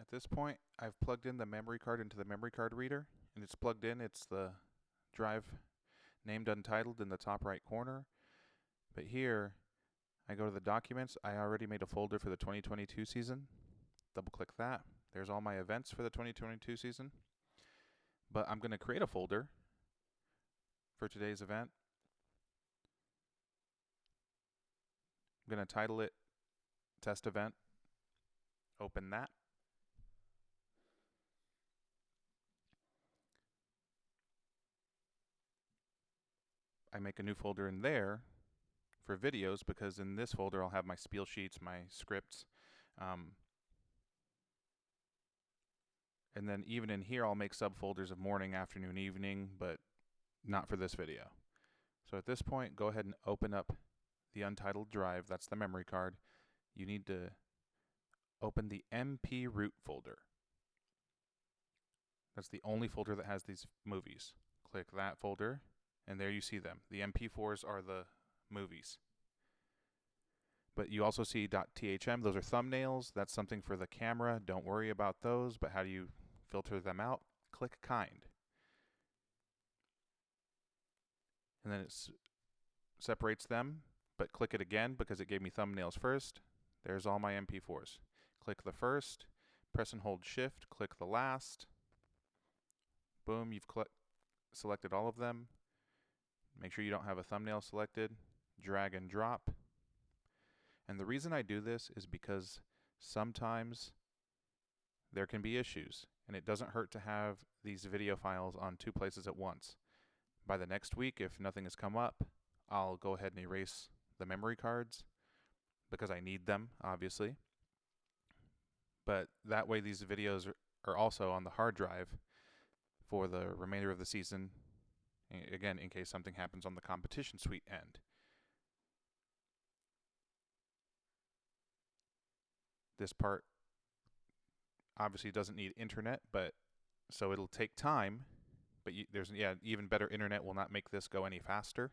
At this point, I've plugged in the memory card into the memory card reader, and it's plugged in. It's the drive named Untitled in the top right corner. But here, I go to the documents. I already made a folder for the 2022 season. Double click that. There's all my events for the 2022 season. But I'm going to create a folder for today's event. I'm going to title it Test Event. Open that. I make a new folder in there for videos because in this folder I'll have my spiel sheets, my scripts, and then even in here I'll make subfolders of morning, afternoon, evening, but not for this video. So at this point, go ahead and open up the Untitled drive. That's the memory card. You need to open the MP root folder. That's the only folder that has these movies. Click that folder, and there you see them. The MP4s are the movies. But you also see .thm, those are thumbnails. That's something for the camera. Don't worry about those, but how do you filter them out? Click kind. And then it separates them, but click it again because it gave me thumbnails first. There's all my MP4s. Click the first, press and hold shift, click the last. Boom, you've selected all of them. Make sure you don't have a thumbnail selected. Drag and drop. And the reason I do this is because sometimes there can be issues, and it doesn't hurt to have these video files on two places at once. By the next week, if nothing has come up, I'll go ahead and erase the memory cards because I need them, obviously. But that way these videos are also on the hard drive for the remainder of the season, again, in case something happens on the competition suite end. This part obviously doesn't need internet, but so it'll take time, but even better internet will not make this go any faster.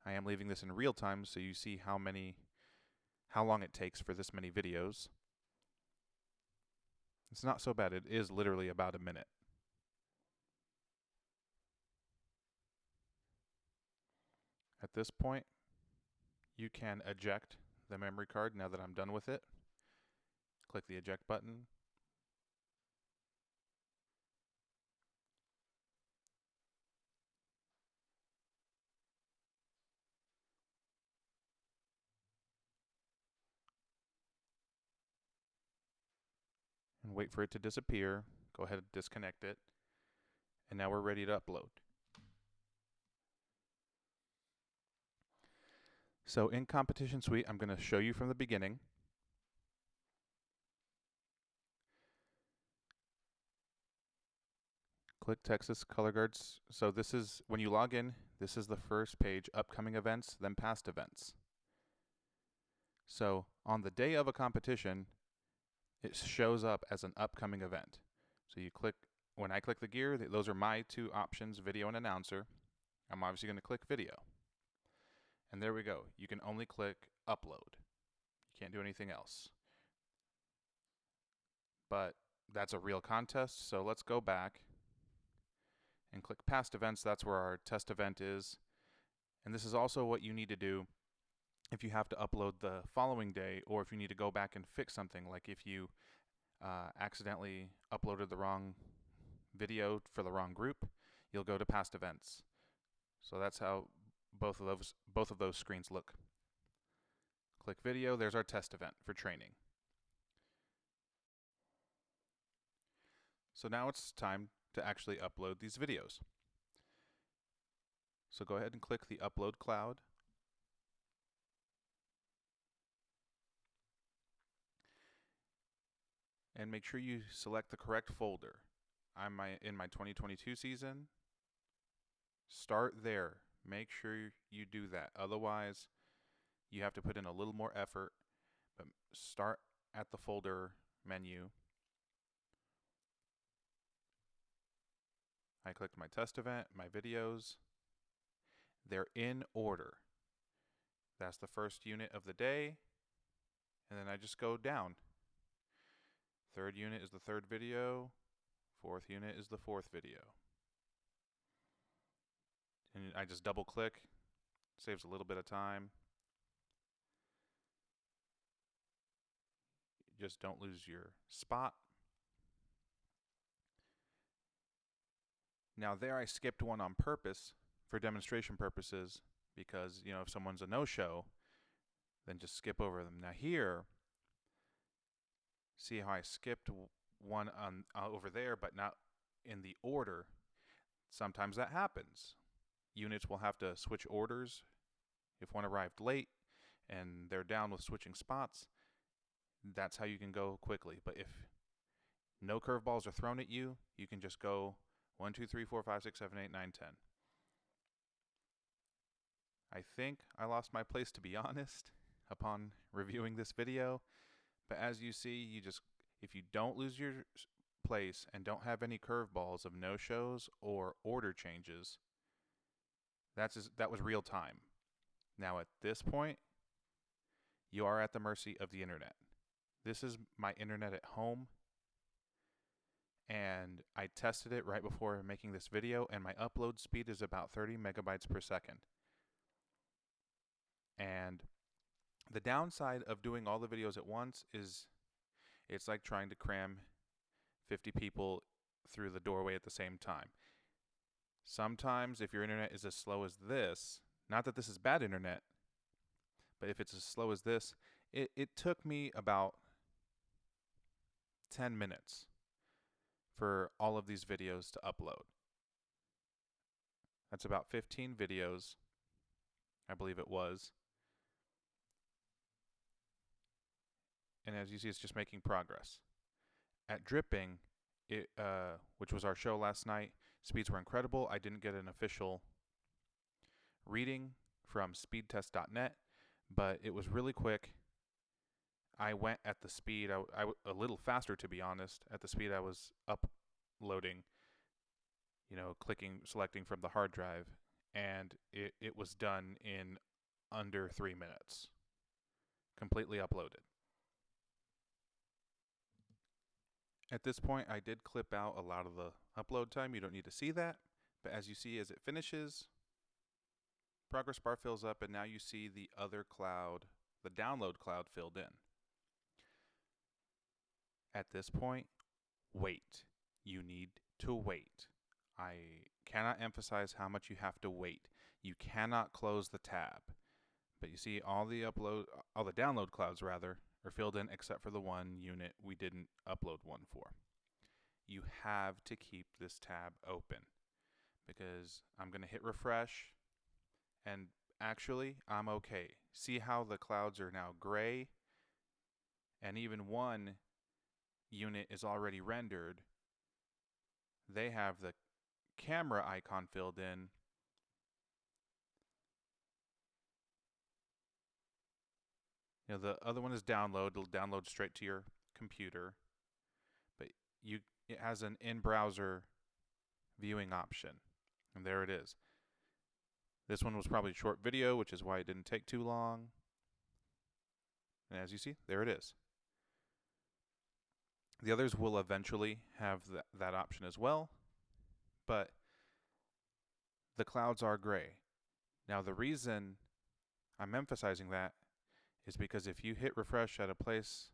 I am leaving this in real time so you see how long it takes for this many videos. It's not so bad. It is literally about a minute. At this point, you can eject the memory card now that I'm done with it. Click the eject button. And wait for it to disappear. Go ahead and disconnect it. And now we're ready to upload. So in Competition Suite, I'm going to show you from the beginning. Click Texas Color Guards. So this is, when you log in, this is the first page, upcoming events, then past events. So on the day of a competition, it shows up as an upcoming event. So you click, when I click the gear, those are my two options, video and announcer. I'm obviously going to click video. And there we go. You can only click upload. You can't do anything else. But that's a real contest, so let's go back and click past events. That's where our test event is. And this is also what you need to do if you have to upload the following day, or if you need to go back and fix something, like if you accidentally uploaded the wrong video for the wrong group, you'll go to past events. So that's how both of those screens look. Click video, there's our test event for training. So now it's time to actually upload these videos. So go ahead and click the upload cloud. And make sure you select the correct folder. I'm in my 2022 season. Start there. Make sure you do that. Otherwise, you have to put in a little more effort. But start at the folder menu. I clicked my test event, my videos. They're in order. That's the first unit of the day. And then I just go down. Third unit is the third video. Fourth unit is the fourth video. And I just double click, saves a little bit of time. Just don't lose your spot. Now there I skipped one on purpose for demonstration purposes because, you know, if someone's a no-show, then just skip over them. Now here, see how I skipped one on over there, but not in the order. Sometimes that happens. Units will have to switch orders if one arrived late and they're down with switching spots. That's how you can go quickly. But if no curveballs are thrown at you, you can just go 1, 2, 3, 4, 5, 6, 7, 8, 9, 10. I think I lost my place, to be honest, upon reviewing this video. But as you see, you just, if you don't lose your place and don't have any curveballs of no-shows or order changes, that was real time. Now at this point, you are at the mercy of the internet. This is my internet at home, and I tested it right before making this video, and my upload speed is about 30 megabytes per second. And the downside of doing all the videos at once is it's like trying to cram 50 people through the doorway at the same time. Sometimes if your internet is as slow as this, not that this is bad internet, but if it's as slow as this, it took me about 10 minutes for all of these videos to upload. That's about 15 videos, I believe it was. And as you see, it's just making progress. At dripping, which was our show last night, speeds were incredible. I didn't get an official reading from speedtest.net, but it was really quick. I went at the speed, a little faster to be honest, at the speed I was uploading, you know, selecting from the hard drive, and it was done in under 3 minutes. Completely uploaded. At this point, I did clip out a lot of the upload time. You don't need to see that. But as you see, as it finishes, progress bar fills up, and now you see the other cloud, the download cloud, filled in. At this point, wait. You need to wait. I cannot emphasize how much you have to wait. You cannot close the tab. But you see all the download clouds rather, are filled in except for the one unit we didn't upload one for. You have to keep this tab open because I'm going to hit refresh, and actually I'm okay. See how the clouds are now gray, and even one unit is already rendered. They have the camera icon filled in. You know, the other one is download. It'll download straight to your computer. But it has an in-browser viewing option. And there it is. This one was probably a short video, which is why it didn't take too long. And as you see, there it is. The others will eventually have that option as well. But the clouds are gray. Now the reason I'm emphasizing that is because if you hit refresh at a place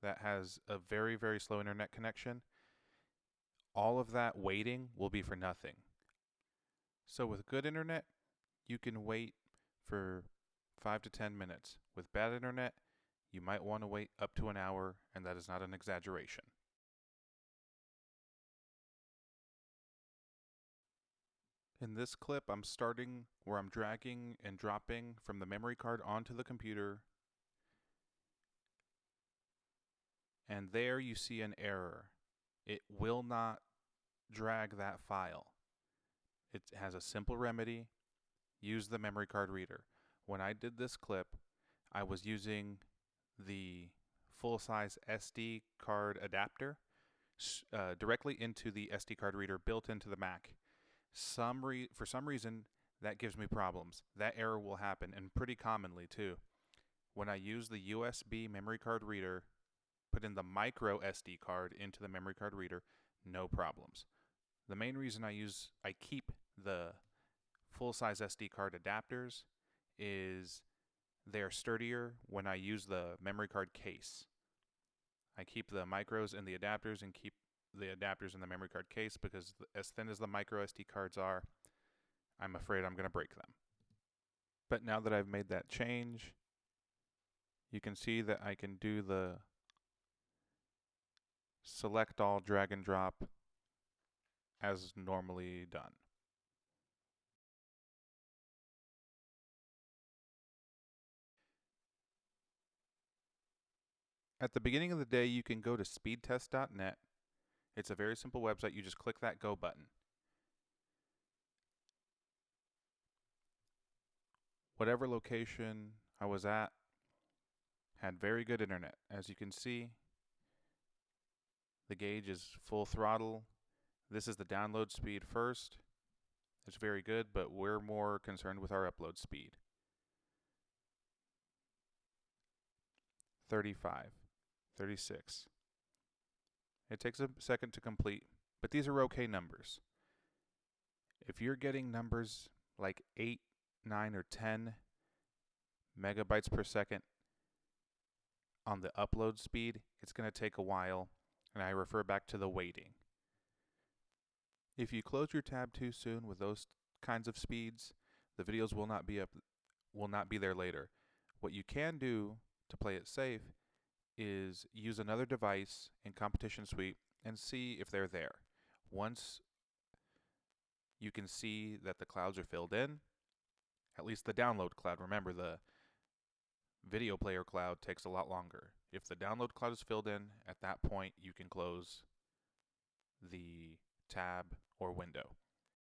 that has a very, very slow internet connection, all of that waiting will be for nothing. So with good internet, you can wait for 5 to 10 minutes. With bad internet, you might want to wait up to an hour, and that is not an exaggeration. In this clip, I'm starting where I'm dragging and dropping from the memory card onto the computer. And there you see an error. It will not drag that file. It has a simple remedy. Use the memory card reader. When I did this clip, I was using the full-size SD card adapter directly into the SD card reader built into the Mac. For some reason, that gives me problems. That error will happen, and pretty commonly too. When I use the USB memory card reader put in the micro SD card into the memory card reader, no problems. The main reason I keep the full-size SD card adapters is they're sturdier when I use the memory card case. I keep the micros in the adapters and keep the adapters in the memory card case because as thin as the micro SD cards are, I'm afraid I'm going to break them. But now that I've made that change, you can see that I can do the select all, drag and drop as normally done. At the beginning of the day, you can go to speedtest.net. It's a very simple website. You just click that go button. Whatever location I was at had very good internet. As you can see, the gauge is full throttle. This is the download speed first. It's very good, but we're more concerned with our upload speed. 35, 36. It takes a second to complete, but these are okay numbers. If you're getting numbers like 8, 9, or 10 megabytes per second on the upload speed, it's going to take a while, and I refer back to the waiting. If you close your tab too soon with those kinds of speeds, the videos will not be there later. What you can do to play it safe is use another device in Competition Suite and see if they're there. Once you can see that the clouds are filled in, at least the download cloud. Remember, the video player cloud takes a lot longer. If the download cloud is filled in, at that point you can close the tab or window.